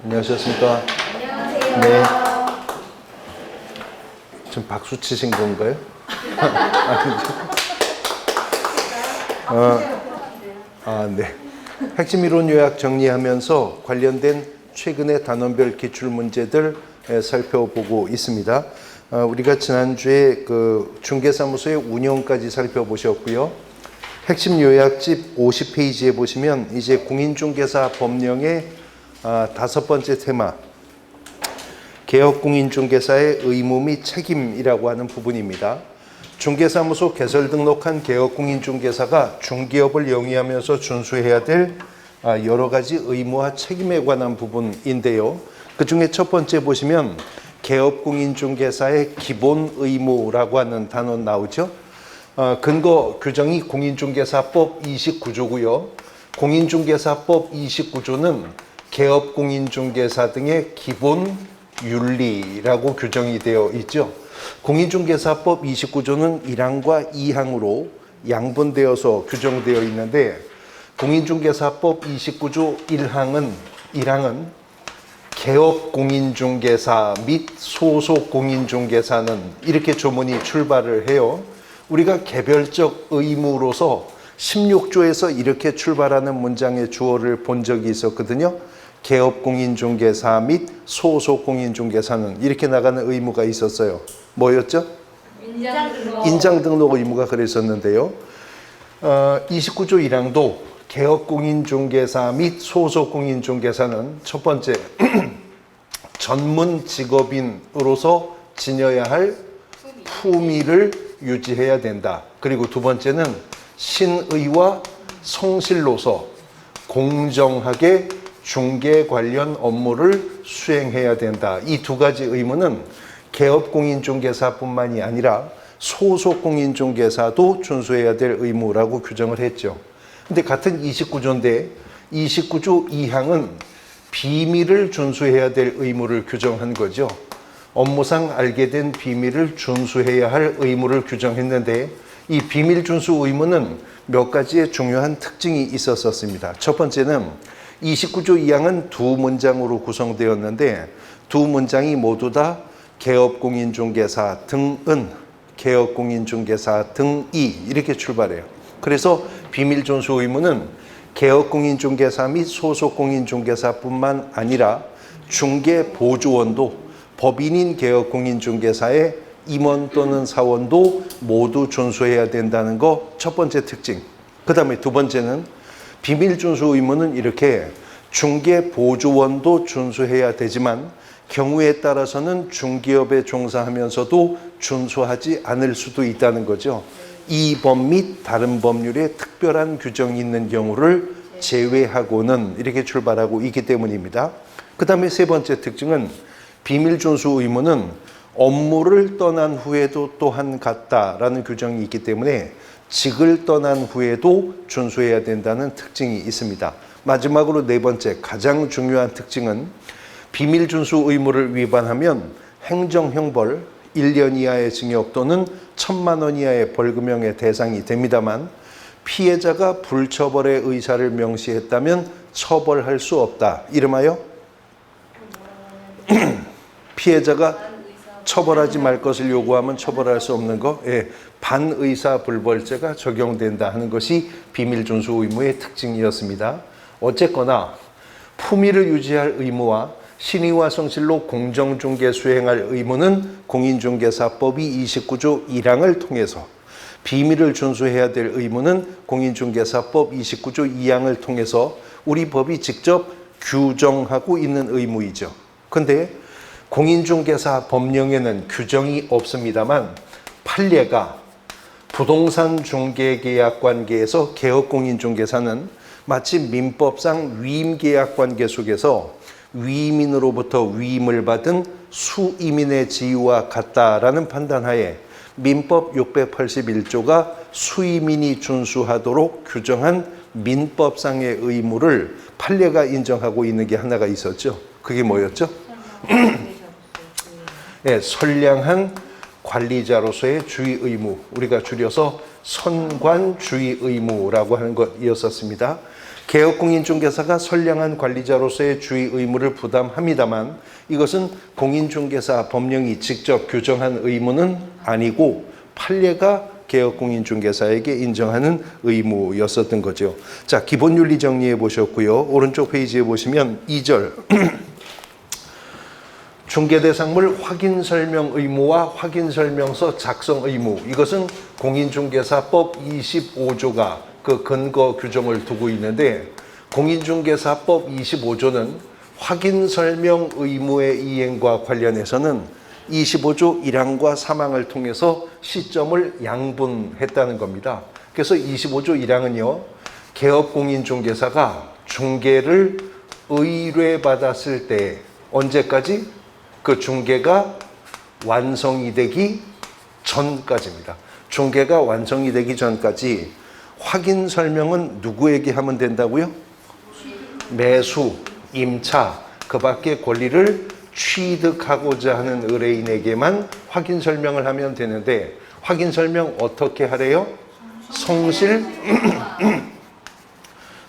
안녕하셨습니까? 안녕하세요. 네. 지금 박수 치신 건가요? 네. 핵심 이론 요약 정리하면서 관련된 최근의 단원별 기출 문제들 살펴보고 있습니다. 우리가 지난주에 그 중개사무소의 운영까지 살펴보셨고요. 핵심 요약집 50페이지에 보시면 이제 공인중개사 법령의 5번째 테마, 개업공인중개사의 의무 및 책임이라고 하는 부분입니다. 중개사무소 개설 등록한 개업공인중개사가 중개업을 영위하면서 준수해야 될 여러 가지 의무와 책임에 관한 부분인데요. 그 중에 첫 번째 보시면 개업공인중개사의 기본 의무라고 하는 단어 나오죠. 근거 규정이 공인중개사법 29조고요. 공인중개사법 29조는 개업공인중개사 등의 기본 윤리라고 규정이 되어 있죠. 공인중개사법 29조는 1항과 2항으로 양분되어서 규정되어 있는데 공인중개사법 29조 1항은 개업공인중개사 및 소속공인중개사는 이렇게 조문이 출발을 해요. 우리가 개별적 의무로서 16조에서 이렇게 출발하는 문장의 주어를 본 적이 있었거든요. 개업공인중개사 및 소속공인중개사는 이렇게 나가는 의무가 있었어요. 뭐였죠? 인장등록 의무가 그랬었는데요. 29조 1항도 개업공인중개사 및 소속공인중개사는 첫 번째 전문 직업인으로서 지녀야 할 품위를 유지해야 된다. 그리고 두 번째는 신의와 성실로서 공정하게 중개 관련 업무를 수행해야 된다. 이 두 가지 의무는 개업공인중개사뿐만이 아니라 소속공인중개사도 준수해야 될 의무라고 규정을 했죠. 근데 같은 29조인데 29조 2항은 비밀을 준수해야 될 의무를 규정한 거죠. 업무상 알게 된 비밀을 준수해야 할 의무를 규정했는데 이 비밀 준수 의무는 몇 가지의 중요한 특징이 있었습니다. 첫 번째는 29조 2항은 두 문장으로 구성되었는데 두 문장이 모두 다 개업공인중개사 등은 개업공인중개사 등이 이렇게 출발해요. 그래서 비밀 준수 의무는 개업공인중개사 및 소속공인중개사뿐만 아니라 중개보조원도 법인인 개업공인중개사의 임원 또는 사원도 모두 준수해야 된다는 거 첫 번째 특징. 그 다음에 두 번째는 비밀 준수 의무는 이렇게 중개보조원도 준수해야 되지만 경우에 따라서는 중개업에 종사하면서도 준수하지 않을 수도 있다는 거죠. 이 법 및 다른 법률에 특별한 규정이 있는 경우를 제외하고는 이렇게 출발하고 있기 때문입니다. 그 다음에 세 번째 특징은 비밀 준수 의무는 업무를 떠난 후에도 또한 같다라는 규정이 있기 때문에 직을 떠난 후에도 준수해야 된다는 특징이 있습니다. 마지막으로 네 번째 가장 중요한 특징은 비밀 준수 의무를 위반하면 행정형벌 1년 이하의 징역 또는 1,000만 원 이하의 벌금형의 대상이 됩니다만 피해자가 불처벌의 의사를 명시했다면 처벌할 수 없다. 이름하여 피해자가 처벌하지 말 것을 요구하면 처벌할 수 없는 거, 반의사불벌죄가 적용된다 하는 것이 비밀 준수 의무의 특징이었습니다. 어쨌거나 품위를 유지할 의무와 신의와 성실로 공정중개 수행할 의무는 공인중개사법이 29조 1항을 통해서, 비밀을 준수해야 될 의무는 공인중개사법 29조 2항을 통해서 우리 법이 직접 규정하고 있는 의무이죠. 그런데 공인중개사 법령에는 규정이 없습니다만 판례가 부동산 중개계약 관계에서 개업공인중개사는 마치 민법상 위임계약 관계 속에서 위임인으로부터 위임을 받은 수임인의 지위와 같다라는 판단하에 민법 681조가 수임인이 준수하도록 규정한 민법상의 의무를 판례가 인정하고 있는 게 하나가 있었죠. 그게 뭐였죠? 선량한 관리자로서의 주의 의무, 우리가 줄여서 선관주의 의무라고 하는 것이었습니다. 개업공인중개사가 선량한 관리자로서의 주의 의무를 부담합니다만 이것은 공인중개사 법령이 직접 규정한 의무는 아니고 판례가 개업공인중개사에게 인정하는 의무였었던 거죠. 자, 기본윤리 정리해 보셨고요. 오른쪽 페이지에 보시면 2절 중개대상물 확인설명 의무와 확인설명서 작성 의무, 이것은 공인중개사법 25조가 그 근거 규정을 두고 있는데 공인중개사법 25조는 확인설명 의무의 이행과 관련해서는 25조 1항과 3항을 통해서 시점을 양분했다는 겁니다. 그래서 25조 1항은요, 개업공인중개사가 중개를 의뢰받았을 때 언제까지? 그 중개가 완성이 되기 전까지입니다. 중개가 완성이 되기 전까지 확인 설명은 누구에게 하면 된다고요? 매수, 임차, 그 밖의 권리를 취득하고자 하는 의뢰인에게만 확인 설명을 하면 되는데 확인 설명 어떻게 하래요?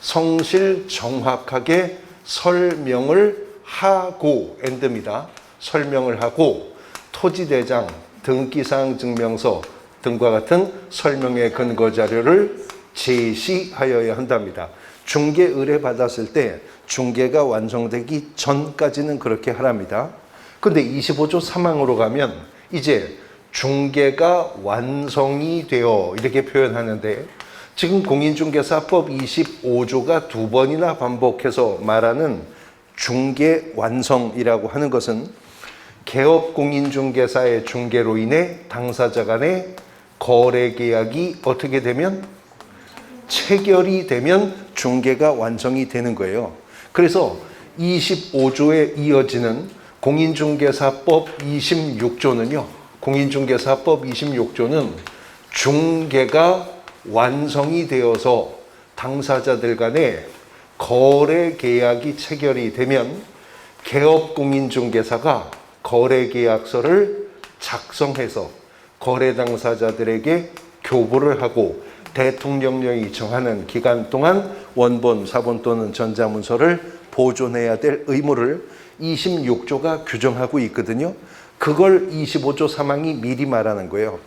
성실 정확하게 설명을 하고 엔드입니다. 설명을 하고 토지대장, 등기사항 증명서 등과 같은 설명의 근거 자료를 제시하여야 한답니다. 중개 의뢰 받았을 때 중개가 완성되기 전까지는 그렇게 하랍니다. 근데 25조 3항으로 가면 이제 중개가 완성이 되어 이렇게 표현하는데 지금 공인중개사법 25조가 두 번이나 반복해서 말하는 중개 완성이라고 하는 것은 개업공인중개사의 중개로 인해 당사자 간의 거래계약이 어떻게 되면? 체결이 되면 중개가 완성이 되는 거예요. 그래서 25조에 이어지는 공인중개사법 26조는요. 공인중개사법 26조는 중개가 완성이 되어서 당사자들 간에 거래계약이 체결이 되면 개업공인중개사가 거래계약서를 작성해서 거래 당사자들에게 교부를 하고 대통령령이 정하는 기간 동안 원본, 사본 또는 전자문서를 보존해야 될 의무를 26조가 규정하고 있거든요. 그걸 25조 3항이 미리 말하는 거예요.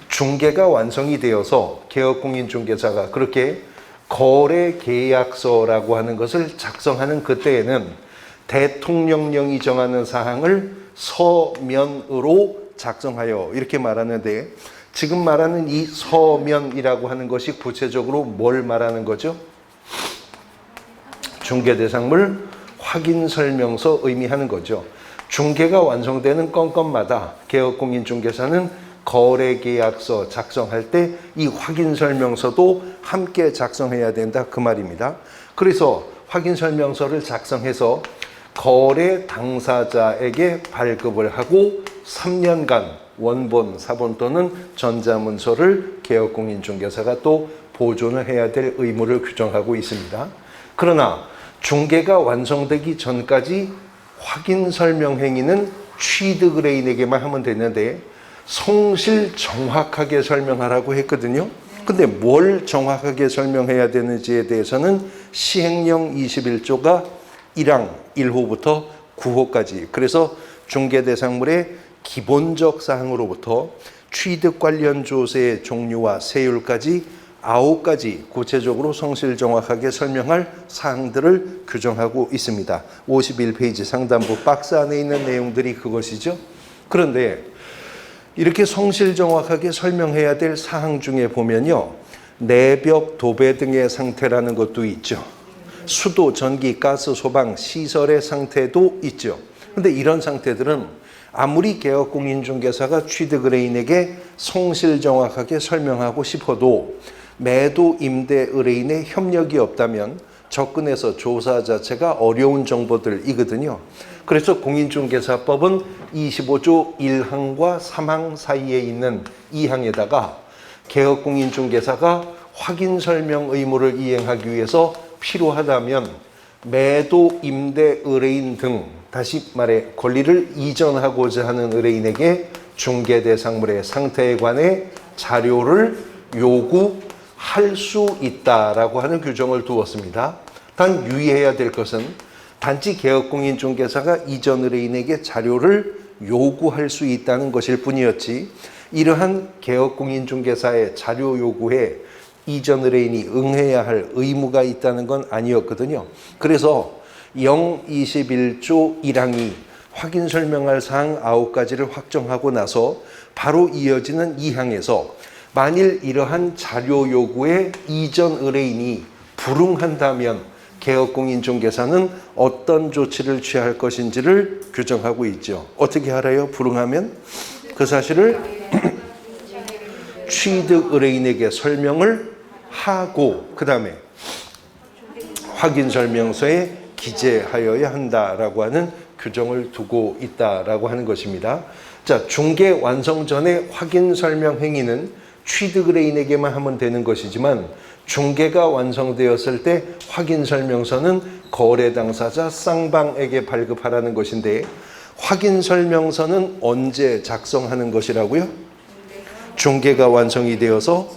중개가 완성이 되어서 개업공인중개사가 그렇게 거래계약서라고 하는 것을 작성하는 그때에는 대통령령이 정하는 사항을 서면으로 작성하여 이렇게 말하는데 지금 말하는 이 서면이라고 하는 것이 구체적으로 뭘 말하는 거죠? 중개대상물 확인설명서 의미하는 거죠. 중개가 완성되는 건건마다 개업공인중개사는 거래계약서 작성할 때 이 확인설명서도 함께 작성해야 된다 그 말입니다. 그래서 확인설명서를 작성해서 거래 당사자에게 발급을 하고 3년간 원본, 사본 또는 전자문서를 개업공인중개사가 또 보존을 해야 될 의무를 규정하고 있습니다. 그러나 중개가 완성되기 전까지 확인설명 행위는 취득 의뢰인에게만 하면 되는데 성실 정확하게 설명하라고 했거든요. 근데 뭘 정확하게 설명해야 되는지에 대해서는 시행령 21조가 1항 1호부터 9호까지 그래서 중개대상물의 기본적 사항으로부터 취득 관련 조세의 종류와 세율까지 9가지 구체적으로 성실 정확하게 설명할 사항들을 규정하고 있습니다. 51페이지 상단부 박스 안에 있는 내용들이 그것이죠. 그런데 이렇게 성실 정확하게 설명해야 될 사항 중에 보면요. 내벽, 도배 등의 상태라는 것도 있죠. 수도, 전기, 가스, 소방, 시설의 상태도 있죠. 근데 이런 상태들은 아무리 개업공인중개사가 취득 의뢰인에게 성실 정확하게 설명하고 싶어도 매도 임대 의뢰인의 협력이 없다면 접근해서 조사 자체가 어려운 정보들이거든요. 그래서 공인중개사법은 25조 1항과 3항 사이에 있는 2항에다가 개업공인중개사가 확인설명 의무를 이행하기 위해서 필요하다면 매도 임대 의뢰인 등 다시 말해 권리를 이전하고자 하는 의뢰인에게 중개대상물의 상태에 관해 자료를 요구할 수 있다라고 하는 규정을 두었습니다. 단 유의해야 될 것은 단지 개업공인중개사가 이전 의뢰인에게 자료를 요구할 수 있다는 것일 뿐이었지, 이러한 개업공인중개사의 자료 요구에 이전 의뢰인이 응해야 할 의무가 있다는 건 아니었거든요. 그래서 021조 1항이 확인 설명할 사항 9가지를 확정하고 나서 바로 이어지는 2항에서 만일 이러한 자료 요구에 이전 의뢰인이 불응한다면 개업공인중개사는 어떤 조치를 취할 것인지를 규정하고 있죠. 어떻게 알아요? 불응하면 그 사실을 취득 의뢰인에게 설명을 하고 그 다음에 확인 설명서에 기재하여야 한다라고 하는 규정을 두고 있다라고 하는 것입니다. 자, 중개 완성 전에 확인 설명 행위는 취득 의뢰인에게만 하면 되는 것이지만 중개가 완성되었을 때 확인 설명서는 거래 당사자 쌍방에게 발급하라는 것인데, 확인 설명서는 언제 작성하는 것이라고요? 중개가 완성이 되어서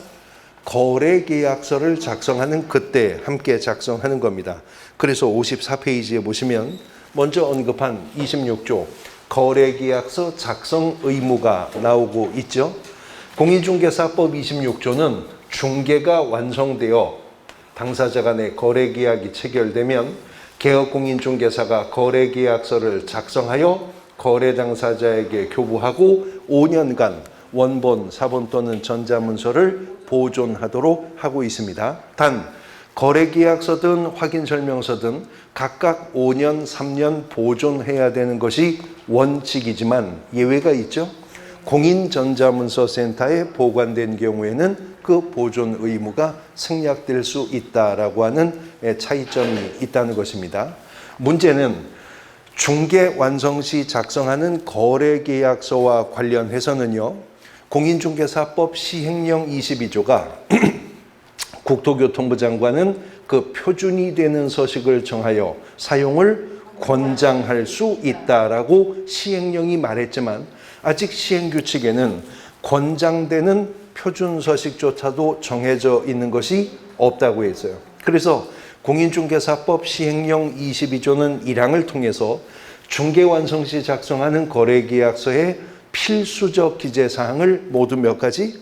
거래 계약서를 작성하는 그때 함께 작성하는 겁니다. 그래서 54페이지에 보시면 먼저 언급한 26조 거래 계약서 작성 의무가 나오고 있죠. 공인중개사법 26조는 중개가 완성되어 당사자 간의 거래 계약이 체결되면 개업공인중개사가 거래 계약서를 작성하여 거래 당사자에게 교부하고 5년간 원본, 사본 또는 전자문서를 보존하도록 하고 있습니다. 단 거래계약서든 확인설명서든 각각 5년, 3년 보존해야 되는 것이 원칙이지만 예외가 있죠. 공인전자문서센터에 보관된 경우에는 그 보존 의무가 생략될 수 있다라고 하는 차이점이 있다는 것입니다. 문제는 중개 완성 시 작성하는 거래계약서와 관련해서는요, 공인중개사법 시행령 22조가 국토교통부 장관은 그 표준이 되는 서식을 정하여 사용을 권장할 수 있다라고 시행령이 말했지만 아직 시행규칙에는 권장되는 표준 서식조차도 정해져 있는 것이 없다고 했어요. 그래서 공인중개사법 시행령 22조는 1항을 통해서 중개 완성 시 작성하는 거래계약서의 필수적 기재사항을 모두 몇 가지?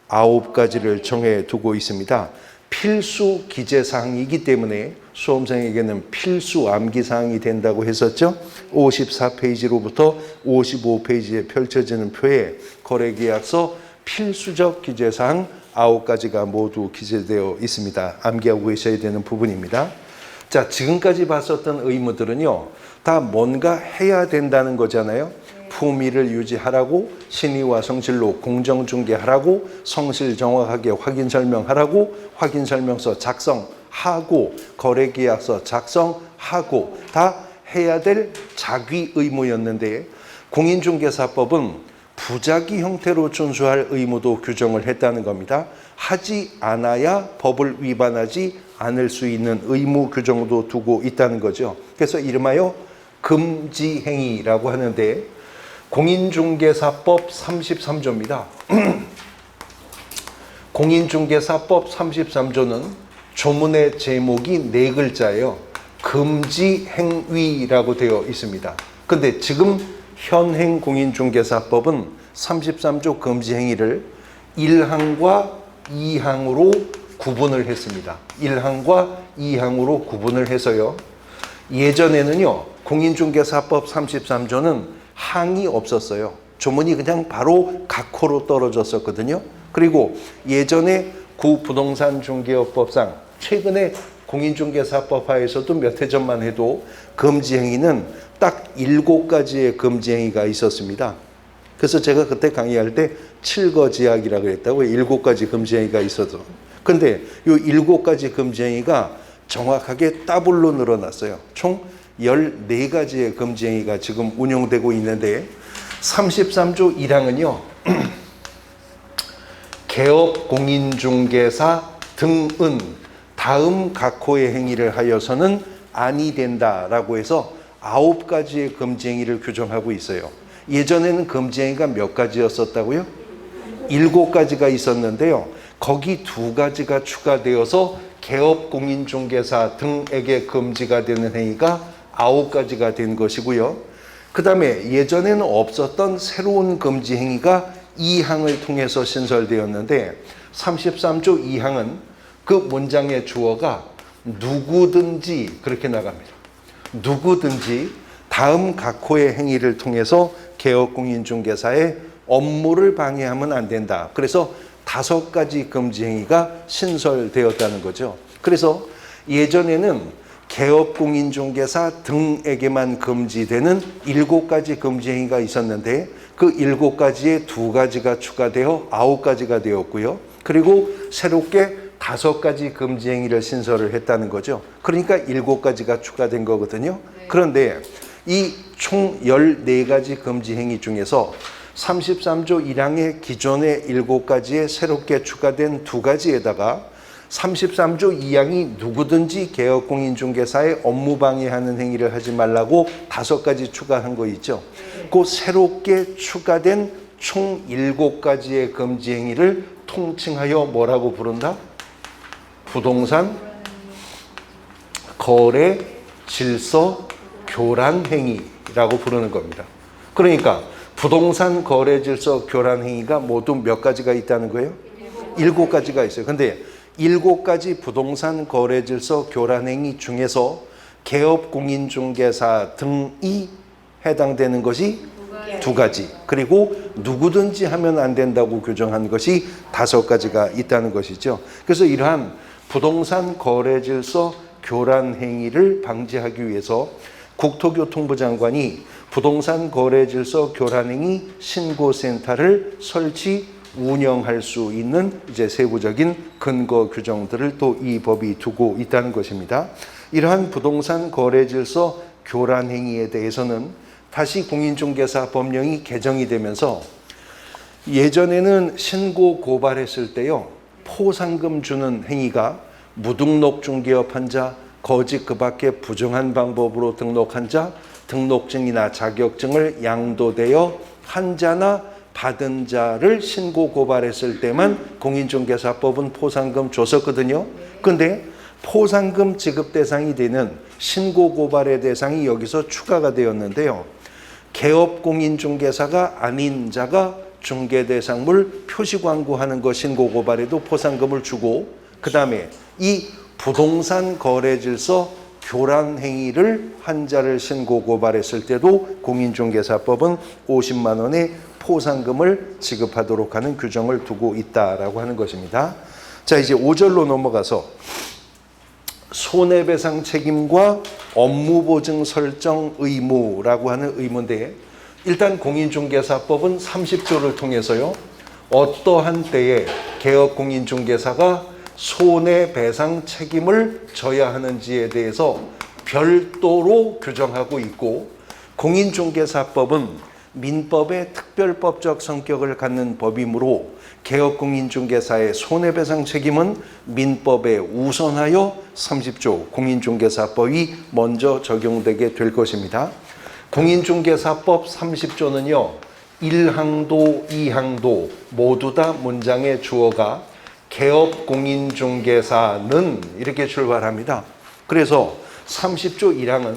9가지를 정해두고 있습니다. 필수 기재사항이기 때문에 수험생에게는 필수 암기사항이 된다고 했었죠. 54페이지로부터 55페이지에 펼쳐지는 표에 거래계약서 필수적 기재사항 9가지가 모두 기재되어 있습니다. 암기하고 계셔야 되는 부분입니다. 자, 지금까지 봤었던 의무들은요, 다 뭔가 해야 된다는 거잖아요. 품위를 유지하라고, 신의와 성실로 공정중개하라고, 성실 정확하게 확인 설명하라고, 확인 설명서 작성하고, 거래계약서 작성하고, 다 해야 될 자기 의무였는데 공인중개사법은 부작위 형태로 준수할 의무도 규정을 했다는 겁니다. 하지 않아야 법을 위반하지 않을 수 있는 의무 규정도 두고 있다는 거죠. 그래서 이름하여 금지행위라고 하는데 공인중개사법 33조입니다. 공인중개사법 33조는 조문의 제목이 4글자예요. 금지행위라고 되어 있습니다. 근데 지금 현행 공인중개사법은 33조 금지행위를 1항과 2항으로 구분을 했습니다. 1항과 2항으로 구분을 해서요. 예전에는요, 공인중개사법 33조는 항이 없었어요. 조문이 그냥 바로 각호로 떨어졌었거든요. 그리고 예전에 구부동산중개업법상, 최근에 공인중개사법 하에서도 몇 해 전만 해도 금지행위는 딱 7가지의 금지행위가 있었습니다. 그래서 제가 그때 강의할 때 7거지약이라고 했다고요. 7가지 금지행위가 있어서. 근데 이 7가지 금지행위가 정확하게 더블로 늘어났어요. 총 14가지의 금지행위가 지금 운용되고 있는데 33조 1항은요. 개업 공인중개사 등은 다음 각호의 행위를 하여서는 아니 된다라고 해서 9가지의 금지행위를 규정하고 있어요. 예전에는 금지행위가 몇 가지였었다고요? 7가지가 있었는데요. 거기 2가지가 추가되어서 개업공인중개사 등에게 금지가 되는 행위가 9가지가 된 것이고요. 그 다음에 예전에는 없었던 새로운 금지 행위가 2항을 통해서 신설되었는데 33조 2항은 그 문장의 주어가 누구든지 그렇게 나갑니다. 누구든지 다음 각호의 행위를 통해서 개업공인중개사의 업무를 방해하면 안 된다. 그래서 5가지 금지 행위가 신설되었다는 거죠. 그래서 예전에는 개업공인중개사 등에게만 금지되는 7가지 금지 행위가 있었는데 그 7가지에 2가지가 추가되어 9가지가 되었고요. 그리고 새롭게 5가지 금지 행위를 신설을 했다는 거죠. 그러니까 7가지가 추가된 거거든요. 그런데 이 총 14가지 금지 행위 중에서 33조 1항의 기존의 7가지에 새롭게 추가된 2가지에다가 33조 2항이 누구든지 개업공인중개사의 업무 방해하는 행위를 하지 말라고 5가지 추가한 거 있죠. 그 새롭게 추가된 총 7가지의 금지 행위를 통칭하여 뭐라고 부른다? 부동산 거래 질서 교란 행위라고 부르는 겁니다. 그러니까 부동산 거래 질서 교란 행위가 모두 몇 가지가 있다는 거예요? 7가지가 있어요. 근데 7가지 부동산 거래 질서 교란 행위 중에서 개업공인중개사 등이 해당되는 것이 2가지. 그리고 누구든지 하면 안 된다고 규정한 것이 5가지가 있다는 것이죠. 그래서 이러한 부동산 거래 질서 교란 행위를 방지하기 위해서 국토교통부 장관이 부동산 거래 질서 교란 행위 신고센터를 설치 운영할 수 있는 이제 세부적인 근거 규정들을 또 이 법이 두고 있다는 것입니다. 이러한 부동산 거래 질서 교란 행위에 대해서는 다시 공인중개사 법령이 개정이 되면서 예전에는 신고 고발했을 때요, 포상금 주는 행위가 무등록 중개업한 자, 거짓 그 밖에 부정한 방법으로 등록한 자, 등록증이나 자격증을 양도되어 한 자나 받은 자를 신고 고발했을 때만 공인중개사법은 포상금 줬었거든요. 근데 포상금 지급 대상이 되는 신고 고발의 대상이 여기서 추가가 되었는데요. 개업공인중개사가 아닌 자가 중개대상물 표시광고하는 거 신고 고발에도 포상금을 주고, 그 다음에 이 부동산 거래질서 교란 행위를 한 자를 신고 고발했을 때도 공인중개사법은 50만 원의 포상금을 지급하도록 하는 규정을 두고 있다라고 하는 것입니다. 자, 이제 5절로 넘어가서 손해배상 책임과 업무보증 설정 의무라고 하는 의무인데, 일단 공인중개사법은 30조를 통해서요, 어떠한 때에 개업공인중개사가 손해배상 책임을 져야 하는지에 대해서 별도로 규정하고 있고, 공인중개사법은 민법의 특별법적 성격을 갖는 법이므로 개업공인중개사의 손해배상 책임은 민법에 우선하여 30조 공인중개사법이 먼저 적용되게 될 것입니다. 공인중개사법 30조는요, 1항도 2항도 모두 다 문장의 주어가 개업공인중개사는 이렇게 출발합니다. 그래서 30조 1항은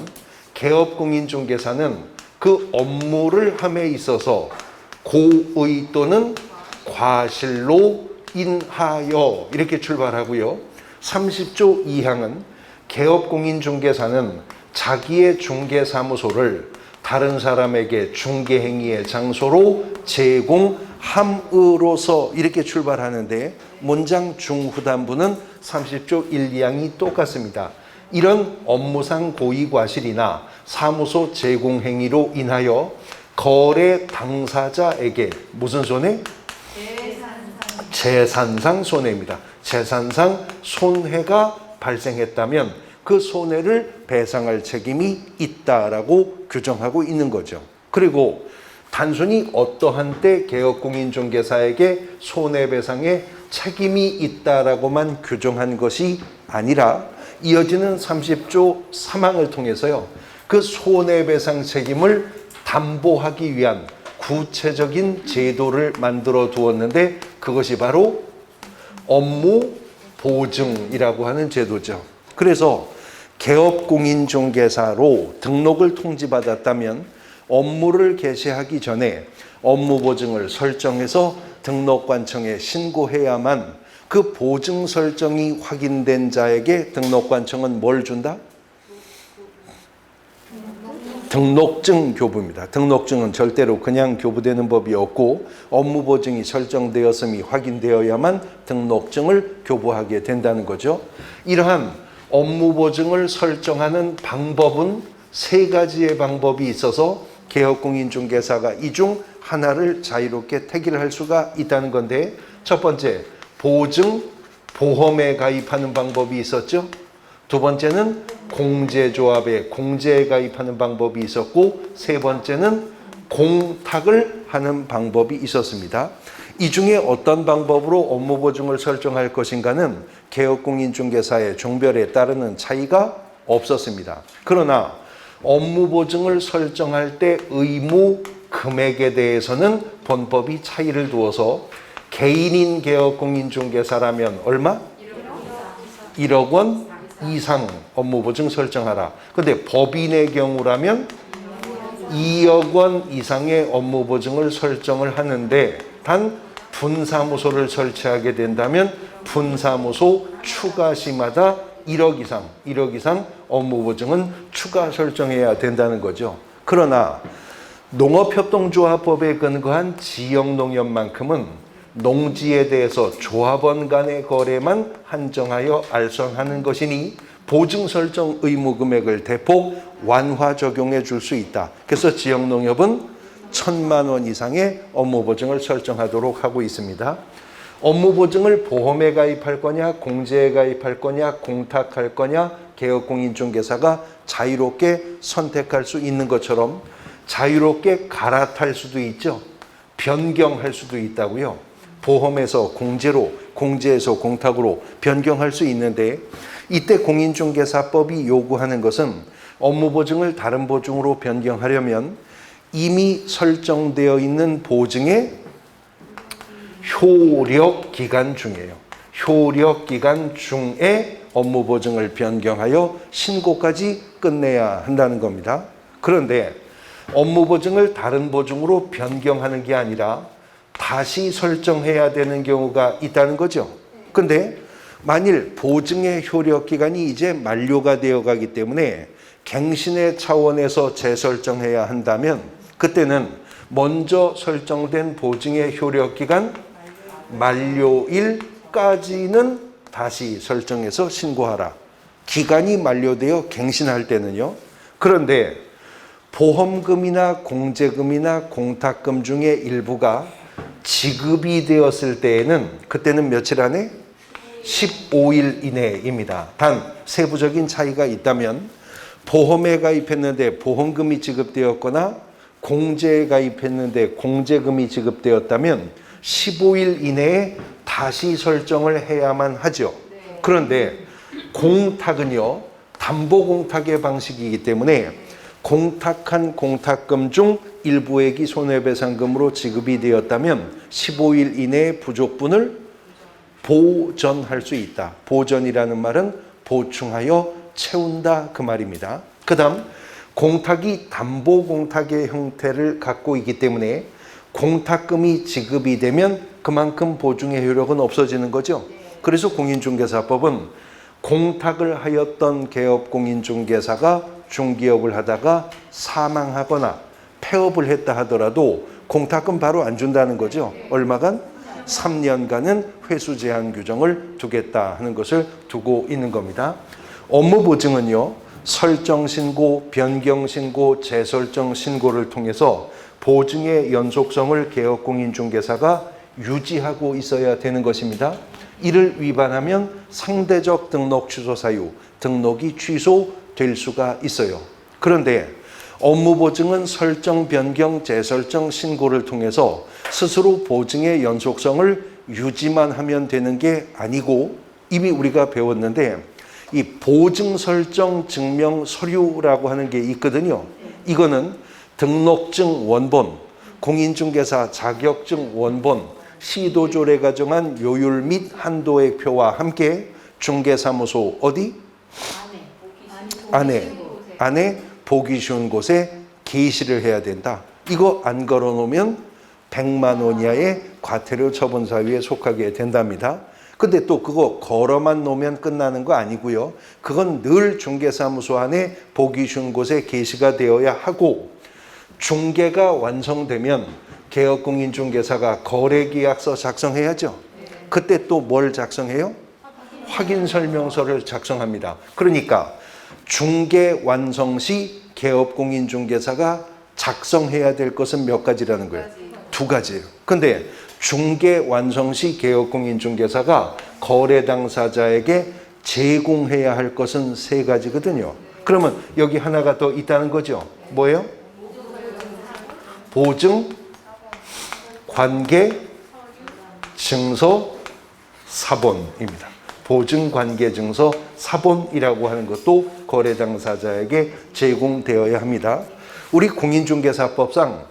개업공인중개사는 그 업무를 함에 있어서 고의 또는 과실로 인하여 이렇게 출발하고요. 30조 2항은 개업공인중개사는 자기의 중개사무소를 다른 사람에게 중개행위의 장소로 제공함으로써 이렇게 출발하는데, 문장 중후단부는 30조 1, 2항이 똑같습니다. 이런 업무상 고의과실이나 사무소 제공행위로 인하여 거래 당사자에게 무슨 손해? 재산상 손해입니다. 재산상 손해가 발생했다면 그 손해를 배상할 책임이 있다라고 규정하고 있는 거죠. 그리고 단순히 어떠한 때 개업공인중개사에게 손해배상의 책임이 있다라고만 규정한 것이 아니라 이어지는 30조 3항을 통해서요, 그 손해배상 책임을 담보하기 위한 구체적인 제도를 만들어 두었는데, 그것이 바로 업무 보증이라고 하는 제도죠. 그래서 개업공인중개사로 등록을 통지받았다면 업무를 개시하기 전에 업무보증을 설정해서 등록관청에 신고해야만 그 보증 설정이 확인된 자에게 등록관청은 뭘 준다? 등록증 교부입니다. 등록증은 절대로 그냥 교부되는 법이 없고 업무보증이 설정되었음이 확인되어야만 등록증을 교부하게 된다는 거죠. 이러한 업무보증을 설정하는 방법은 세 가지의 방법이 있어서 개업공인중개사가 이 중 하나를 자유롭게 택일할 수가 있다는 건데, 첫 번째, 보증, 보험에 가입하는 방법이 있었죠. 두 번째는 공제조합에 공제에 가입하는 방법이 있었고, 세 번째는 공탁을 하는 방법이 있었습니다. 이 중에 어떤 방법으로 업무보증을 설정할 것인가는 개업공인중개사의 종별에 따르는 차이가 없었습니다. 그러나 업무보증을 설정할 때 의무 금액에 대해서는 본법이 차이를 두어서 개인인 개업공인중개사라면 얼마? 1억 원 이상 업무보증 설정하라. 근데 법인의 경우라면 2억 원 이상의 업무보증을 설정을 하는데, 단 분사무소를 설치하게 된다면 분사무소 추가시마다 1억 이상 업무보증은 추가 설정해야 된다는 거죠. 그러나 농업협동조합법에 근거한 지역농협만큼은 농지에 대해서 조합원 간의 거래만 한정하여 알선하는 것이니 보증 설정 의무 금액을 대폭 완화 적용해 줄 수 있다. 그래서 지역농협은 1,000만 원 이상의 업무보증을 설정하도록 하고 있습니다. 업무보증을 보험에 가입할 거냐, 공제에 가입할 거냐, 공탁할 거냐, 개업공인중개사가 자유롭게 선택할 수 있는 것처럼 자유롭게 갈아탈 수도 있죠. 변경할 수도 있다고요. 보험에서 공제로, 공제에서 공탁으로 변경할 수 있는데, 이때 공인중개사법이 요구하는 것은 업무보증을 다른 보증으로 변경하려면 이미 설정되어 있는 보증의 효력기간 중이에요. 효력기간 중에 업무보증을 변경하여 신고까지 끝내야 한다는 겁니다. 그런데 업무보증을 다른 보증으로 변경하는 게 아니라 다시 설정해야 되는 경우가 있다는 거죠. 근데 만일 보증의 효력기간이 이제 만료가 되어 가기 때문에 갱신의 차원에서 재설정해야 한다면, 그때는 먼저 설정된 보증의 효력기간 만료일까지는 다시 설정해서 신고하라. 기간이 만료되어 갱신할 때는요. 그런데 보험금이나 공제금이나 공탁금 중에 일부가 지급이 되었을 때에는 그때는 며칠 안에? 15일 이내입니다. 단 세부적인 차이가 있다면 보험에 가입했는데 보험금이 지급되었거나 공제에 가입했는데 공제금이 지급되었다면 15일 이내에 다시 설정을 해야만 하죠. 그런데 공탁은요, 담보공탁의 방식이기 때문에 공탁한 공탁금 중 일부액이 손해배상금으로 지급이 되었다면 15일 이내에 부족분을 보전할 수 있다. 보전이라는 말은 보충하여 채운다 그 말입니다. 그 다음 공탁이 담보공탁의 형태를 갖고 있기 때문에 공탁금이 지급이 되면 그만큼 보증의 효력은 없어지는 거죠. 그래서 공인중개사법은 공탁을 하였던 개업공인중개사가 중개업을 하다가 사망하거나 폐업을 했다 하더라도 공탁금 바로 안 준다는 거죠. 얼마간? 3년간은 회수 제한 규정을 두겠다 하는 것을 두고 있는 겁니다. 업무보증은요, 설정신고, 변경신고, 재설정신고를 통해서 보증의 연속성을 개업공인중개사가 유지하고 있어야 되는 것입니다. 이를 위반하면 상대적 등록 취소 사유, 등록이 취소될 수가 있어요. 그런데 업무보증은 설정, 변경, 재설정, 신고를 통해서 스스로 보증의 연속성을 유지만 하면 되는 게 아니고, 이미 우리가 배웠는데 이 보증 설정 증명 서류라고 하는 게 있거든요. 이거는 등록증 원본, 공인중개사 자격증 원본, 시도조례가 정한 요율 및 한도의 표와 함께 중개사무소 어디? 안에 보기 쉬운 곳에 게시를 해야 된다. 이거 안 걸어놓으면 100만 원 이하의 과태료 처분 사유에 속하게 된답니다. 근데 또 그거 걸어만 놓으면 끝나는 거 아니고요. 그건 늘 중개사무소 안에 보기 쉬운 곳에 게시가 되어야 하고, 중개가 완성되면 개업공인중개사가 거래계약서 작성해야죠. 그때 또 뭘 작성해요? 확인설명서를 작성합니다. 그러니까 중개 완성 시 개업공인중개사가 작성해야 될 것은 몇 가지라는 거예요? 2가지예요. 근데 중개 완성 시 개업공인중개사가 거래 당사자에게 제공해야 할 것은 3가지거든요. 그러면 여기 하나가 더 있다는 거죠. 뭐예요? 보증, 관계, 증서, 사본입니다. 보증, 관계, 증서, 사본이라고 하는 것도 거래 당사자에게 제공되어야 합니다. 우리 공인중개사법상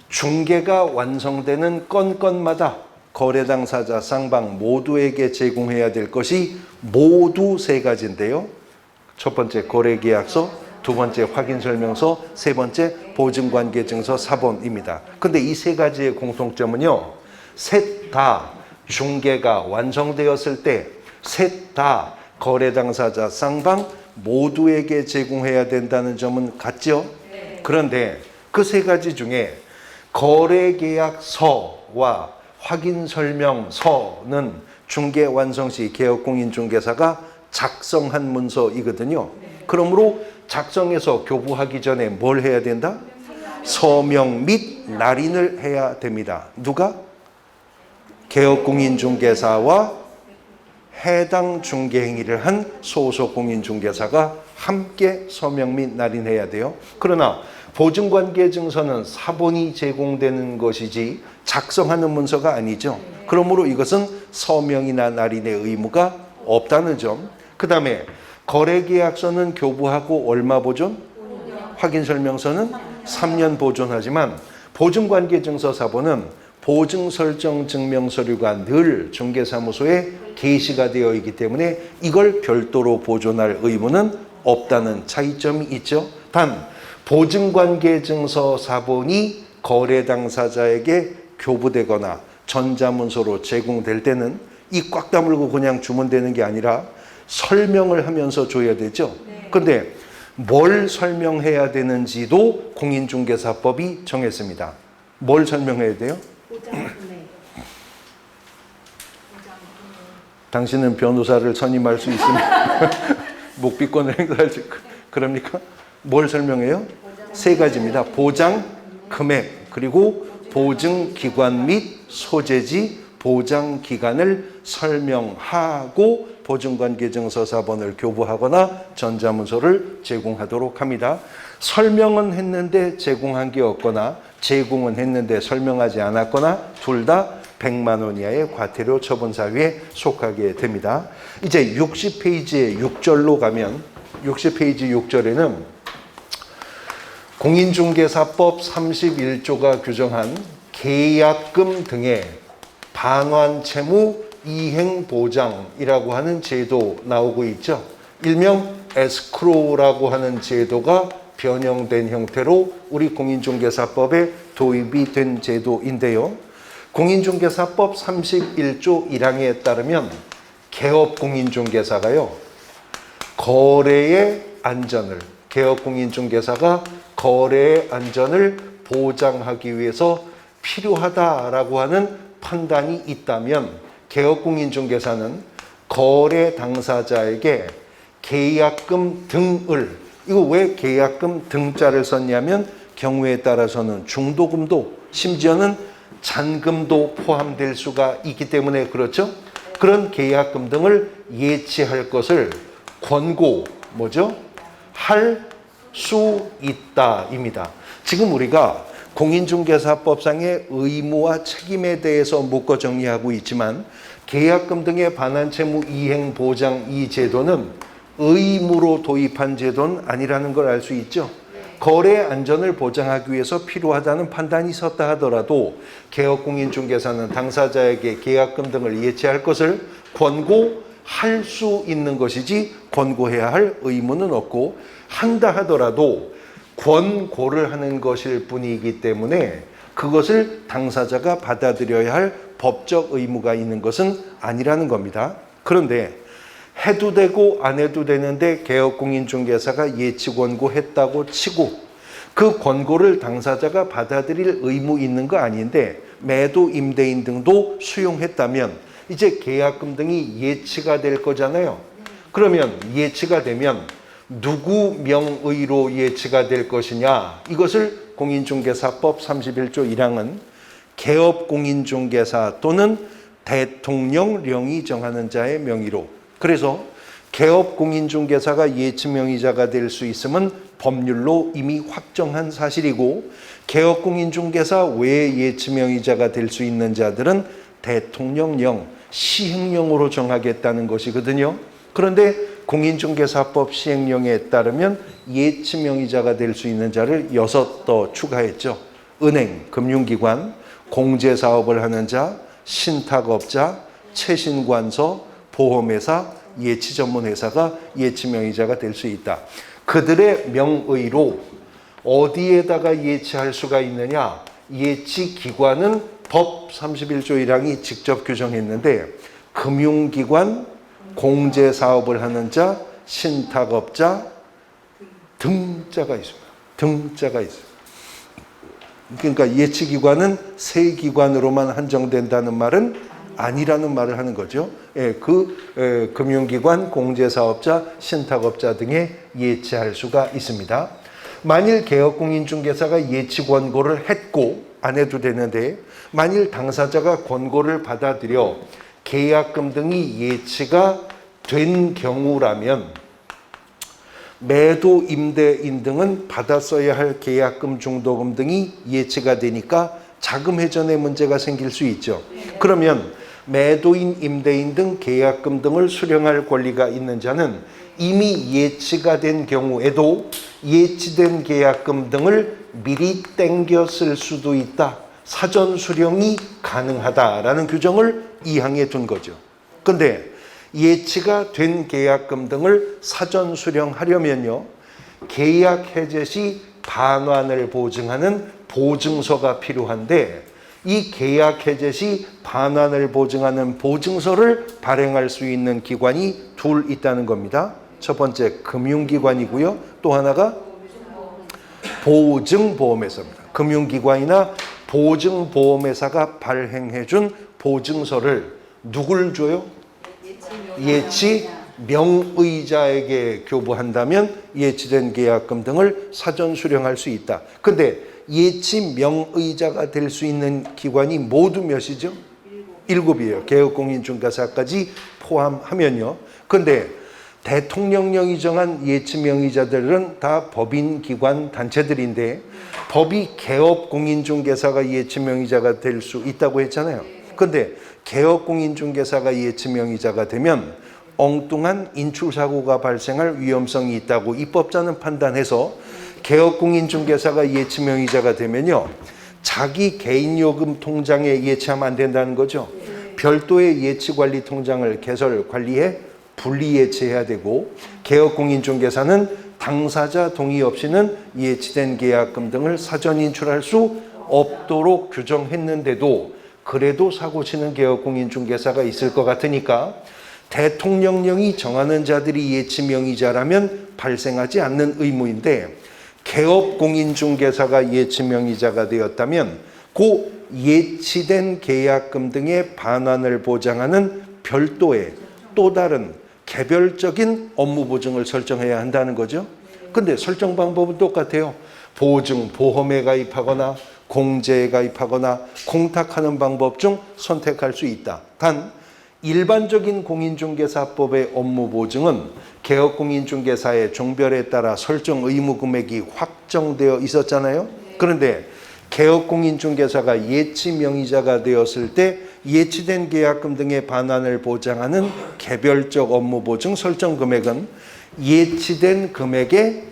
중개가 완성되는 건건마다 거래 당사자, 쌍방 모두에게 제공해야 될 것이 모두 3가지인데요. 첫 번째 거래계약서, 2번째 확인설명서, 3번째 보증관계증서, 사본입니다. 근데 이 3가지의 공통점은요, 셋 다 중개가 완성되었을 때 셋 다 거래 당사자, 쌍방 모두에게 제공해야 된다는 점은 같죠? 그런데 그 3가지 중에 거래계약서와 확인설명서는 중개 완성 시 개업공인중개사가 작성한 문서이거든요. 그러므로 작성해서 교부하기 전에 뭘 해야 된다? 서명 및 날인을 해야 됩니다. 누가? 개업공인중개사와 해당 중개행위를 한 소속공인중개사가 함께 서명 및 날인해야 돼요. 그러나 보증관계증서는 사본이 제공되는 것이지 작성하는 문서가 아니죠. 그러므로 이것은 서명이나 날인의 의무가 없다는 점. 그 다음에 거래계약서는 교부하고 얼마 보존? 확인설명서는 3년 보존하지만 보증관계증서, 사본은 보증설정 증명서류가 늘 중개사무소에 게시가 되어 있기 때문에 이걸 별도로 보존할 의무는 없다는 차이점이 있죠. 단 보증관계증서, 사본이 거래 당사자에게 교부되거나 전자문서로 제공될 때는 이 꽉 다물고 그냥 주면 되는 게 아니라 설명을 하면서 줘야 되죠. 근데 뭘 설명해야 되는지도 공인중개사법이 정했습니다. 뭘 설명해야 돼요? 당신은 변호사를 선임할 수 있으면 묵비권을 행사할 수 그럽니까? 뭘 설명해요? 3가지입니다. 보장, 금액, 그리고 보증기관 및 소재지, 보장기간을 설명하고 보증관계증서, 사본을 교부하거나 전자문서를 제공하도록 합니다. 설명은 했는데 제공한 게 없거나 제공은 했는데 설명하지 않았거나 둘 다 100만 원 이하의 과태료 처분 사유에 속하게 됩니다. 이제 60페이지의 6절로 가면 60페이지 6절에는 공인중개사법 31조가 규정한 계약금 등의 반환채무 이행보장이라고 하는 제도 나오고 있죠. 일명 에스크로우라고 하는 제도가 변형된 형태로 우리 공인중개사법에 도입이 된 제도인데요. 공인중개사법 31조 1항에 따르면 개업공인중개사가요, 거래의 안전을, 개업공인중개사가 거래의 안전을 보장하기 위해서 필요하다라고 하는 판단이 있다면 개업공인중개사는 거래 당사자에게 계약금 등을, 이거 왜 계약금 등자를 썼냐면 경우에 따라서는 중도금도 심지어는 잔금도 포함될 수가 있기 때문에 그렇죠. 그런 계약금 등을 예치할 것을 권고 할 수 있다입니다. 지금 우리가 공인중개사법상의 의무와 책임에 대해서 묶어 정리하고 있지만 계약금 등의 반환채무 이행 보장 이 제도는 의무로 도입한 제도는 아니라는 걸 알 수 있죠. 거래 안전을 보장하기 위해서 필요하다는 판단이 섰다 하더라도 개업공인중개사는 당사자에게 계약금 등을 예치할 것을 권고할 수 있는 것이지 권고해야 할 의무는 없고, 한다 하더라도 권고를 하는 것일 뿐이기 때문에 그것을 당사자가 받아들여야 할 법적 의무가 있는 것은 아니라는 겁니다. 그런데 해도 되고 안 해도 되는데 개업공인중개사가 예치 권고했다고 치고 그 권고를 당사자가 받아들일 의무 있는 거 아닌데 매도 임대인 등도 수용했다면 이제 계약금 등이 예치가 될 거잖아요. 그러면 예치가 되면 누구 명의로 예치가 될 것이냐, 이것을 공인중개사법 31조 1항은 개업공인중개사 또는 대통령령이 정하는 자의 명의로, 그래서 개업공인중개사가 예치명의자가 될 수 있음은 법률로 이미 확정한 사실이고, 개업공인중개사 외에 예치명의자가 될 수 있는 자들은 대통령령, 시행령으로 정하겠다는 것이거든요. 그런데 공인중개사법 시행령에 따르면 예치명의자가 될 수 있는 자를 6 더 추가했죠. 은행, 금융기관, 공제사업을 하는 자, 신탁업자, 채신관서, 보험회사, 예치전문회사가 예치명의자가 될 수 있다. 그들의 명의로 어디에다가 예치할 수가 있느냐? 예치기관은 법 31조 1항이 직접 규정했는데 금융기관, 공제사업을 하는 자, 신탁업자, 등자가 있습니다. 등자가 있어요. 그러니까 예치기관은 세 기관으로만 한정된다는 말은 아니라는 말을 하는 거죠. 금융기관, 공제사업자, 신탁업자 등에 예치할 수가 있습니다. 만일 개업공인중개사가 예치 권고를 했고 안 해도 되는데, 만일 당사자가 권고를 받아들여 계약금 등이 예치가 된 경우라면 매도 임대인 등은 받았어야 할 계약금 중도금 등이 예치가 되니까 자금 회전의 문제가 생길 수 있죠. 그러면 매도인, 임대인 등 계약금 등을 수령할 권리가 있는 자는 이미 예치가 된 경우에도 예치된 계약금 등을 미리 땡겨 쓸 수도 있다. 사전 수령이 가능하다라는 규정을 이 항에 둔 거죠. 근데 예치가 된 계약금 등을 사전 수령하려면요, 계약 해제 시 반환을 보증하는 보증서가 필요한데, 이 계약 해제 시 반환을 보증하는 보증서를 발행할 수 있는 기관이 둘 있다는 겁니다. 첫 번째 금융기관이고요. 또 하나가 보증보험회사입니다. 금융기관이나 보증보험회사가 발행해준 보증서를 누굴 줘요? 예치 명의자에게 교부한다면 예치된 계약금 등을 사전 수령할 수 있다. 근데 예치 명의자가 될 수 있는 기관이 모두 몇이죠? 7이에요. 개업공인중개사까지 포함하면요. 근데 대통령령이 정한 예치 명의자들은 다 법인, 기관, 단체들인데 법이 개업공인중개사가 예치 명의자가 될 수 있다고 했잖아요. 근데 개업공인중개사가 예치 명의자가 되면 엉뚱한 인출사고가 발생할 위험성이 있다고 입법자는 판단해서 개업공인중개사가 예치 명의자가 되면요, 자기 개인요금 통장에 예치하면 안 된다는 거죠. 별도의 예치관리 통장을 개설, 관리해 분리 예치해야 되고, 개업공인중개사는 당사자 동의 없이는 예치된 계약금 등을 사전 인출할 수 없도록 규정했는데도 그래도 사고치는 개업공인중개사가 있을 것 같으니까 대통령령이 정하는 자들이 예치명의자라면 발생하지 않는 의무인데, 개업공인중개사가 예치명의자가 되었다면 그 예치된 계약금 등의 반환을 보장하는 별도의 또 다른 개별적인 업무 보증을 설정해야 한다는 거죠. 근데 설정 방법은 똑같아요. 보증, 보험에 가입하거나 공제에 가입하거나 공탁하는 방법 중 선택할 수 있다. 단 일반적인 공인중개사법의 업무 보증은 개업공인중개사의 종별에 따라 설정 의무 금액이 확정되어 있었잖아요. 그런데 개업공인중개사가 예치명의자가 되었을 때 예치된 계약금 등의 반환을 보장하는 개별적 업무 보증 설정 금액은 예치된 금액의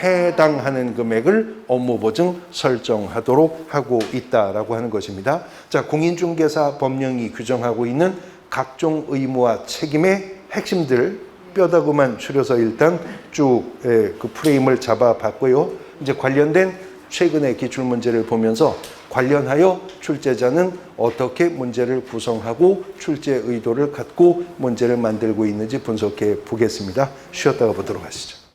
해당하는 금액을 업무 보증 설정하도록 하고 있다라고 하는 것입니다. 자, 공인중개사 법령이 규정하고 있는 각종 의무와 책임의 핵심들 뼈다구만 추려서 일단 쭉 그 프레임을 잡아봤고요. 이제 관련된 최근의 기출문제를 보면서 관련하여 출제자는 어떻게 문제를 구성하고 출제 의도를 갖고 문제를 만들고 있는지 분석해 보겠습니다. 쉬었다가 보도록 하시죠.